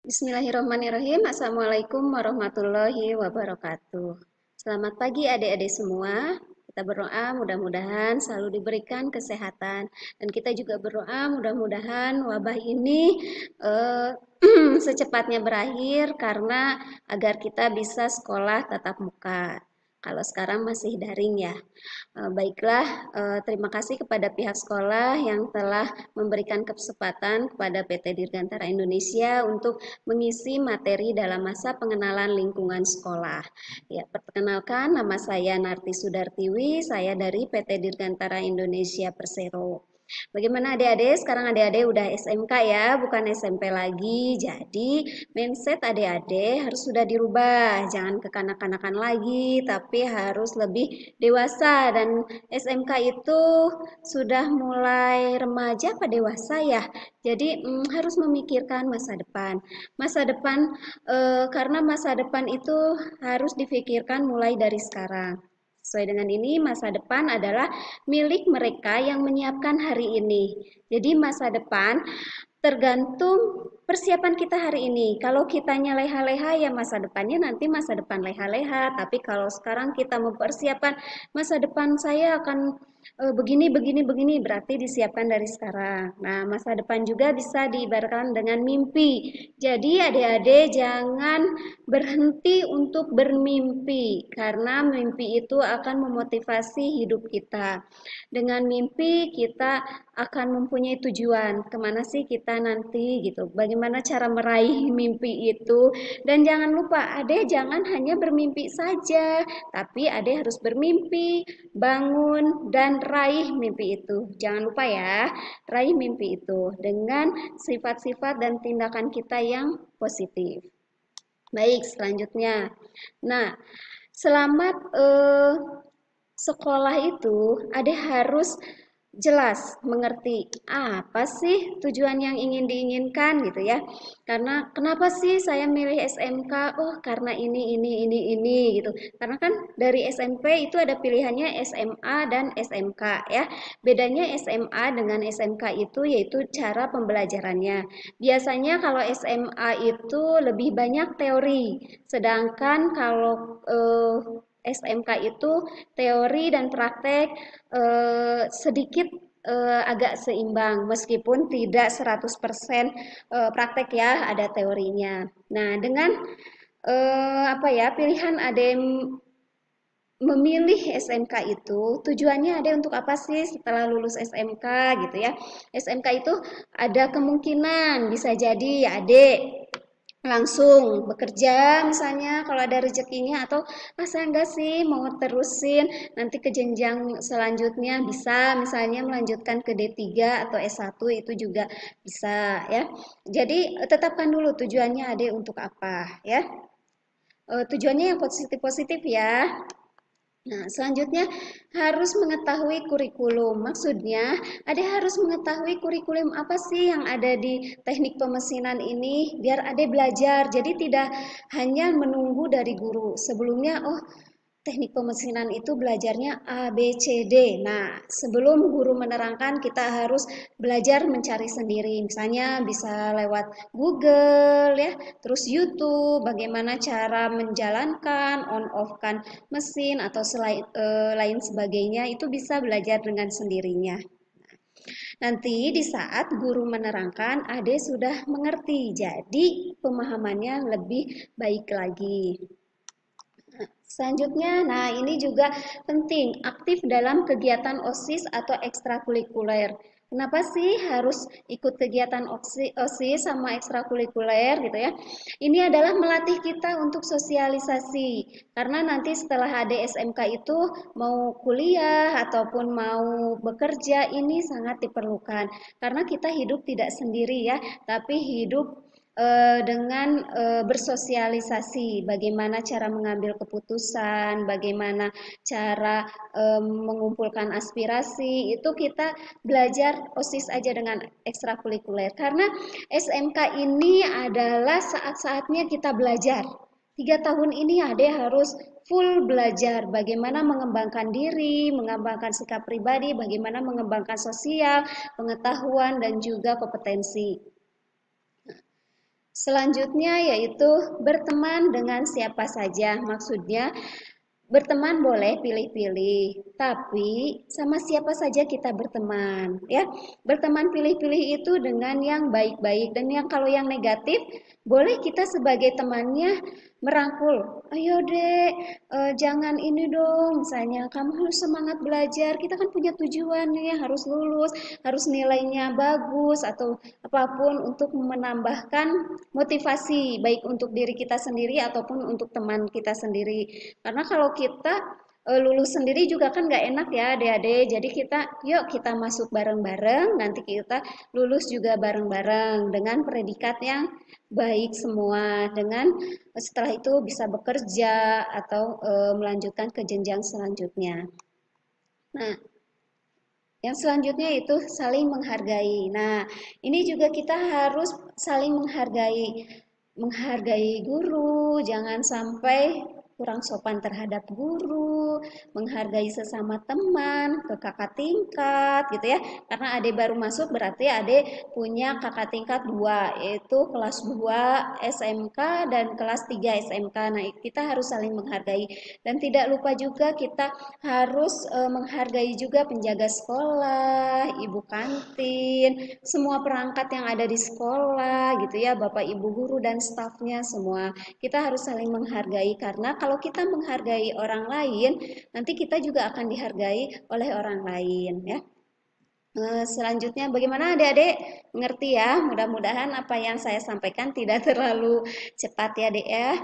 Bismillahirrahmanirrahim. Assalamualaikum warahmatullahi wabarakatuh. Selamat pagi adik-adik semua. Kita berdoa mudah-mudahan selalu diberikan kesehatan dan kita juga berdoa mudah-mudahan wabah ini eh, secepatnya berakhir karena agar kita bisa sekolah tatap muka. Kalau sekarang masih daring ya. Baiklah, terima kasih kepada pihak sekolah yang telah memberikan kesempatan kepada PT Dirgantara Indonesia untuk mengisi materi dalam masa pengenalan lingkungan sekolah. Ya, perkenalkan nama saya Narti Sudartiwi, saya dari PT Dirgantara Indonesia Persero. Bagaimana adik-adik? Sekarang adik-adik udah SMK ya, bukan SMP lagi. Jadi, mindset adik-adik harus sudah dirubah. Jangan kekanak-kanakan lagi, tapi harus lebih dewasa. Dan SMK itu sudah mulai remaja apa dewasa ya. Jadi, harus memikirkan masa depan. Masa depan, karena masa depan itu harus difikirkan mulai dari sekarang. Sesuai dengan ini, masa depan adalah milik mereka yang menyiapkan hari ini. Jadi masa depan tergantung persiapan kita hari ini. Kalau kitanya leha-leha ya masa depannya nanti masa depan leha-leha. Tapi kalau sekarang kita mempersiapkan masa depan saya akan begini, begini, begini, berarti disiapkan dari sekarang. Nah, masa depan juga bisa diibaratkan dengan mimpi. Jadi adik-adik jangan berhenti untuk bermimpi, karena mimpi itu akan memotivasi hidup kita. Dengan mimpi kita akan mempunyai tujuan, kemana sih kita nanti gitu. Bagaimana cara meraih mimpi itu. Dan jangan lupa, adek jangan hanya bermimpi saja, tapi adek harus bermimpi, bangun, dan raih mimpi itu. Jangan lupa ya, raih mimpi itu dengan sifat-sifat dan tindakan kita yang positif. Baik, selanjutnya. Nah, selamat sekolah itu ada harus jelas mengerti apa sih tujuan yang ingin diinginkan gitu ya. Karena kenapa sih saya milih SMK? Oh, karena ini gitu. Karena kan dari SMP itu ada pilihannya SMA dan SMK ya. Bedanya SMA dengan SMK itu yaitu cara pembelajarannya. Biasanya kalau SMA itu lebih banyak teori, sedangkan kalau SMK itu teori dan praktek sedikit agak seimbang meskipun tidak 100% praktek ya, ada teorinya. Nah, dengan apa ya, pilihan ADM memilih SMK itu tujuannya ada untuk apa sih setelah lulus SMK gitu ya. SMK itu ada kemungkinan bisa jadi ya adik langsung bekerja misalnya kalau ada rezekinya, atau saya enggak sih mau terusin nanti ke jenjang selanjutnya, bisa misalnya melanjutkan ke D3 atau S1 itu juga bisa ya. Jadi tetapkan dulu tujuannya adik untuk apa ya. Tujuannya yang positif-positif ya. Nah, selanjutnya harus mengetahui kurikulum. Maksudnya, Ade harus mengetahui kurikulum apa sih yang ada di teknik pemesinan ini biar Ade belajar. Jadi tidak hanya menunggu dari guru. Sebelumnya, oh, teknik pemesinan itu belajarnya A, B, C, D. Nah, sebelum guru menerangkan kita harus belajar mencari sendiri. Misalnya bisa lewat Google ya, terus YouTube, bagaimana cara menjalankan on off kan mesin atau lain sebagainya itu bisa belajar dengan sendirinya. Nanti di saat guru menerangkan, Ade sudah mengerti, jadi pemahamannya lebih baik lagi. Selanjutnya, nah ini juga penting, aktif dalam kegiatan OSIS atau ekstrakurikuler. Kenapa sih harus ikut kegiatan OSIS sama ekstrakurikuler gitu ya? Ini adalah melatih kita untuk sosialisasi. Karena nanti setelah ADSMK itu mau kuliah ataupun mau bekerja ini sangat diperlukan. Karena kita hidup tidak sendiri ya, tapi hidup dengan bersosialisasi, bagaimana cara mengambil keputusan, bagaimana cara mengumpulkan aspirasi, itu kita belajar OSIS aja dengan ekstrakurikuler. Karena SMK ini adalah saat-saatnya kita belajar. 3 tahun ini Ade harus full belajar bagaimana mengembangkan diri, mengembangkan sikap pribadi, bagaimana mengembangkan sosial, pengetahuan, dan juga kompetensi. Selanjutnya yaitu berteman dengan siapa saja. Maksudnya berteman boleh pilih-pilih, tapi sama siapa saja kita berteman, ya. Berteman pilih-pilih itu dengan yang baik-baik, dan yang kalau yang negatif boleh kita sebagai temannya merangkul. Ayo dek, jangan ini dong, misalnya kamu harus semangat belajar. Kita kan punya tujuan nih, harus lulus, harus nilainya bagus atau apapun untuk menambahkan motivasi baik untuk diri kita sendiri ataupun untuk teman kita sendiri. Karena kalau kita lulus sendiri juga kan nggak enak ya adik-adik. Jadi kita, yuk kita masuk bareng-bareng, nanti kita lulus juga bareng-bareng dengan predikat yang baik semua. Dengan setelah itu bisa bekerja atau melanjutkan ke jenjang selanjutnya. Nah, yang selanjutnya itu saling menghargai. Nah, ini juga kita harus saling menghargai. Menghargai guru, jangan sampai kurang sopan terhadap guru, menghargai sesama teman, ke kakak tingkat gitu ya. Karena adik baru masuk berarti adik punya kakak tingkat 2, yaitu kelas 2 SMK dan kelas 3 SMK. Nah, kita harus saling menghargai, dan tidak lupa juga kita harus menghargai juga penjaga sekolah, ibu kantin, semua perangkat yang ada di sekolah gitu ya, Bapak Ibu guru dan stafnya semua. Kita harus saling menghargai, karena kalau kita menghargai orang lain, nanti kita juga akan dihargai oleh orang lain ya. Selanjutnya bagaimana adik-adik? Mengerti ya? Mudah-mudahan apa yang saya sampaikan tidak terlalu cepat ya adik ya.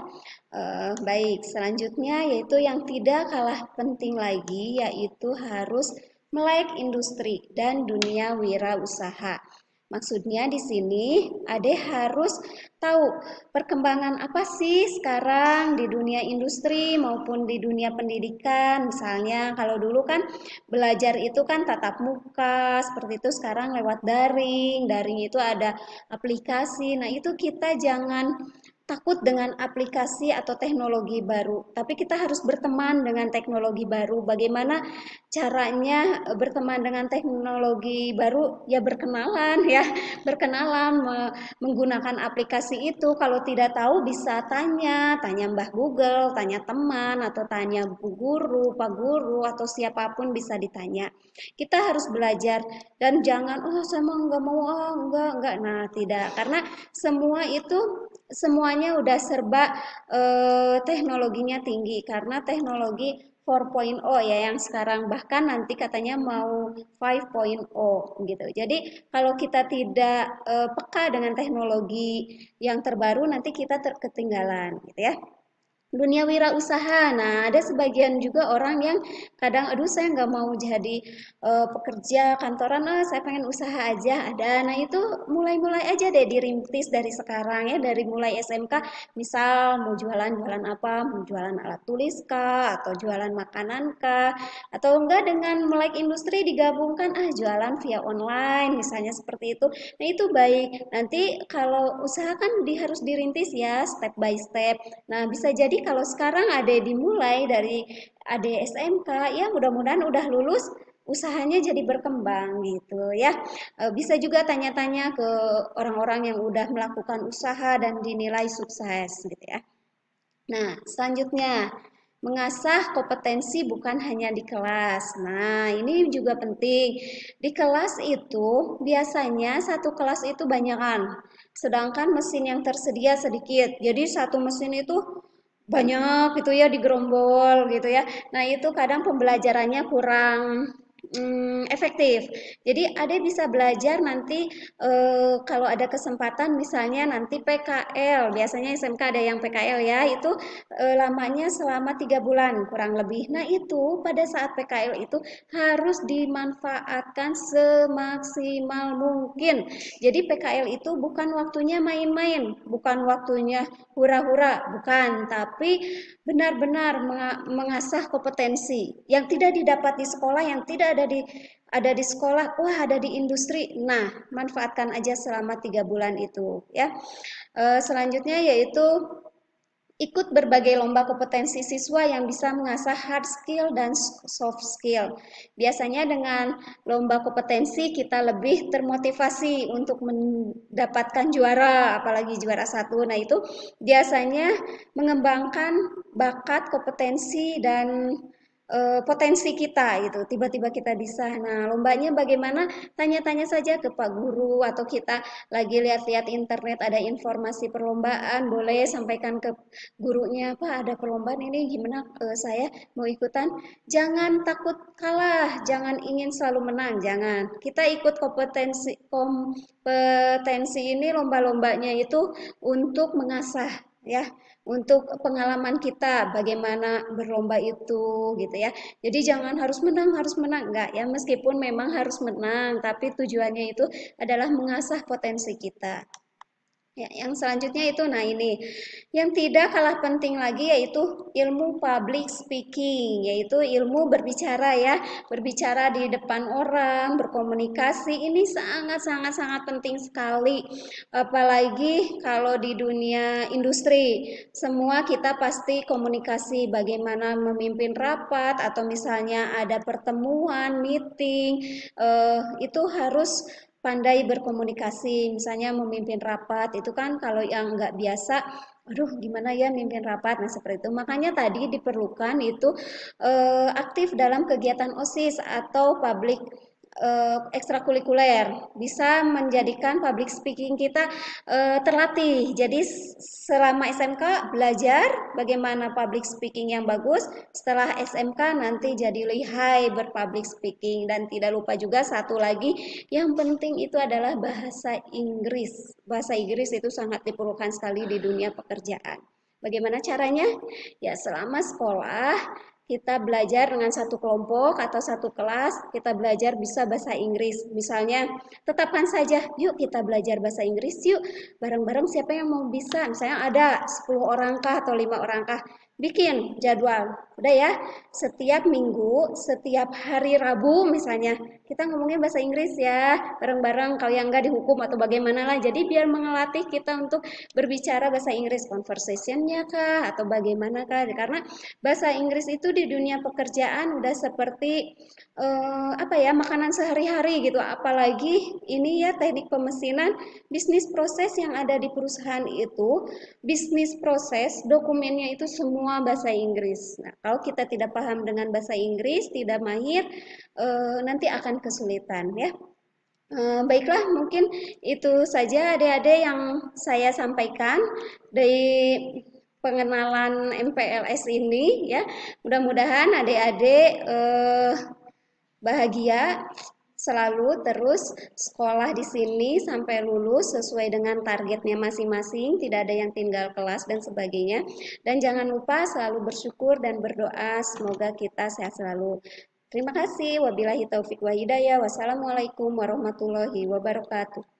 Baik, selanjutnya yaitu yang tidak kalah penting lagi, yaitu harus melek industri dan dunia wirausaha. Maksudnya di sini Ade harus tahu perkembangan apa sih sekarang di dunia industri maupun di dunia pendidikan. Misalnya kalau dulu kan belajar itu kan tatap muka, seperti itu sekarang lewat daring. Daring itu ada aplikasi. Nah, itu kita jangan takut dengan aplikasi atau teknologi baru, tapi kita harus berteman dengan teknologi baru. Bagaimana caranya berteman dengan teknologi baru? Ya berkenalan ya, berkenalan menggunakan aplikasi itu. Kalau tidak tahu bisa tanya Mbah Google, tanya teman atau tanya bu guru, Pak Guru atau siapapun bisa ditanya. Kita harus belajar, dan jangan oh saya mau nggak mau, oh enggak. Nah, tidak, karena semua itu semuanya udah serba teknologinya tinggi, karena teknologi 4.0 ya yang sekarang, bahkan nanti katanya mau 5.0 gitu. Jadi kalau kita tidak peka dengan teknologi yang terbaru, nanti kita ketinggalan gitu ya. Dunia wirausaha. Nah, ada sebagian juga orang yang kadang, aduh saya nggak mau jadi pekerja kantoran, saya pengen usaha aja. Ada. Nah, itu mulai-mulai aja deh dirintis dari sekarang ya, dari mulai SMK. Misal mau jualan apa? Mau jualan alat tulis kah? Atau jualan makanan kah? Atau enggak dengan melek industri digabungkan, jualan via online, misalnya seperti itu. Nah, itu baik. Nanti kalau usaha kan harus dirintis ya, step by step. Nah, bisa jadi kalau sekarang ada dimulai dari ade SMK, ya mudah-mudahan udah lulus usahanya jadi berkembang gitu ya. Bisa juga tanya-tanya ke orang-orang yang udah melakukan usaha dan dinilai sukses gitu ya. Nah, selanjutnya mengasah kompetensi bukan hanya di kelas. Nah, ini juga penting. Di kelas itu biasanya satu kelas itu banyakan, sedangkan mesin yang tersedia sedikit. Jadi satu mesin itu banyak gitu ya, digerombol gitu ya. Nah, itu kadang pembelajarannya kurang efektif. Jadi Ade bisa belajar nanti kalau ada kesempatan, misalnya nanti PKL, biasanya SMK ada yang PKL ya, itu lamanya selama 3 bulan kurang lebih. Nah, itu pada saat PKL itu harus dimanfaatkan semaksimal mungkin. Jadi PKL itu bukan waktunya main-main, bukan waktunya hura-hura, bukan, tapi benar-benar mengasah kompetensi yang tidak didapat di sekolah, yang tidak ada di sekolah, wah ada di industri. Nah, manfaatkan aja selama 3 bulan itu ya. Selanjutnya yaitu ikut berbagai lomba kompetensi siswa yang bisa mengasah hard skill dan soft skill. Biasanya dengan lomba kompetensi kita lebih termotivasi untuk mendapatkan juara, apalagi juara satu. Nah itu biasanya mengembangkan bakat, kompetensi dan potensi kita gitu. Tiba-tiba kita bisa. Nah, lombanya bagaimana? Tanya-tanya saja ke Pak Guru atau kita lagi lihat-lihat internet ada informasi perlombaan, boleh sampaikan ke gurunya, Pak ada perlombaan ini gimana saya mau ikutan. Jangan takut kalah, jangan ingin selalu menang, jangan. Kita ikut kompetensi ini lomba-lombanya itu untuk mengasah ya, untuk pengalaman kita bagaimana berlomba itu gitu ya. Jadi jangan harus menang enggak ya, meskipun memang harus menang, tapi tujuannya itu adalah mengasah potensi kita. Ya, yang selanjutnya itu, nah ini, yang tidak kalah penting lagi yaitu ilmu public speaking, yaitu ilmu berbicara ya, berbicara di depan orang, berkomunikasi, ini sangat penting sekali. Apalagi kalau di dunia industri, semua kita pasti komunikasi bagaimana memimpin rapat atau misalnya ada pertemuan, meeting, itu harus pandai berkomunikasi, misalnya memimpin rapat itu kan kalau yang nggak biasa, aduh gimana ya mimpin rapat, nah seperti itu. Makanya tadi diperlukan itu aktif dalam kegiatan OSIS atau public ekstrakurikuler, bisa menjadikan public speaking kita terlatih. Jadi selama SMK belajar bagaimana public speaking yang bagus, setelah SMK nanti jadi lihai berpublic speaking. Dan tidak lupa juga satu lagi yang penting itu adalah bahasa Inggris. Bahasa Inggris itu sangat diperlukan sekali di dunia pekerjaan. Bagaimana caranya? Ya selama sekolah kita belajar dengan satu kelompok atau satu kelas, kita belajar bisa bahasa Inggris. Misalnya, tetapkan saja, yuk kita belajar bahasa Inggris yuk. Bareng-bareng siapa yang mau bisa? Misalnya ada 10 orang kah atau 5 orang kah? Bikin jadwal. Udah ya, setiap minggu, setiap hari Rabu misalnya, kita ngomongin bahasa Inggris ya, bareng-bareng. Kalau yang enggak dihukum atau bagaimana lah. Jadi biar mengelatih kita untuk berbicara bahasa Inggris, conversationnya kah atau bagaimana kah? Karena bahasa Inggris itu di dunia pekerjaan udah seperti apa ya, makanan sehari-hari gitu. Apalagi ini ya teknik pemesinan, bisnis proses yang ada di perusahaan itu, bisnis proses dokumennya itu semua bahasa Inggris. Nah, kalau kita tidak paham dengan bahasa Inggris, tidak mahir, nanti akan kesulitan ya. Baiklah, mungkin itu saja adik-adik yang saya sampaikan dari pengenalan MPLS ini ya. Mudah-mudahan adik-adik bahagia selalu terus sekolah di sini sampai lulus sesuai dengan targetnya masing-masing, tidak ada yang tinggal kelas dan sebagainya. Dan jangan lupa selalu bersyukur dan berdoa semoga kita sehat selalu. Terima kasih. Wabillahi taufik wa hidayah. Wassalamualaikum warahmatullahi wabarakatuh.